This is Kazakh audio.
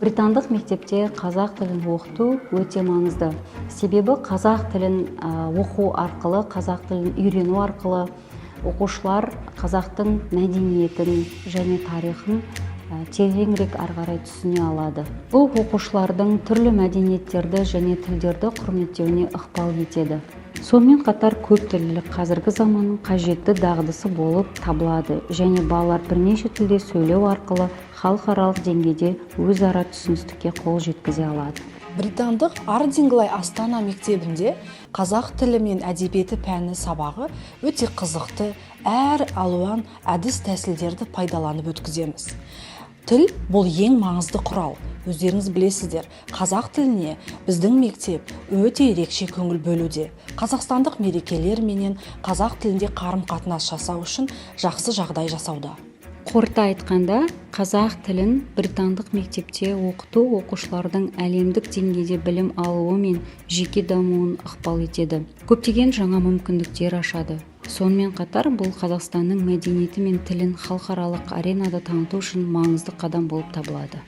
Британдық мектепте қазақ тілін оқыту өте маңызды. Себебі қазақ тілін оқу арқылы, қазақ тілін үйрену арқылы оқушылар қазақтың мәдениетін және тарихын тереңірек ары қарай түсіне алады. Бұл оқушылардың түрлі мәдениеттерді және тілдерді құрметтеуіне ықпал етеді. Сонымен қатар көптілділік қазіргі заманның қажетті дағдысы болып табылады және балалар бірнеше тілде сөйлеу арқылы халықаралық деңгейде өзара түсіністікке қол жеткізе алады. Британдық Ардинглай Астана мектебінде қазақ тілі мен әдебиеті пәні сабағы өте қызықты, әр алуан әдіс тәсілдерді пайдаланып өткіземіз. Тіл бұл ең маңызды құрал. Өздеріңіз білесіздер, қазақ тіліне біздің мектеп өте ерекше көңіл бөлуде. Қазақстандық мерекелер менен қазақ тілінде қарым-қатынас жасау үшін жақсы жағдай жасауда. Қорыта айтқанда, қазақ тілін британдық мектепте оқыту оқушылардың әлемдік деңгейде білім алуы мен жеке дамуын ықпал етеді. Көптеген жаңа мүмкіндіктер ашады. Сонымен қатар бұл Қазақстанның мәдениеті мен тілін халықаралық аренада таныту үшін маңызды қадам болып табылады.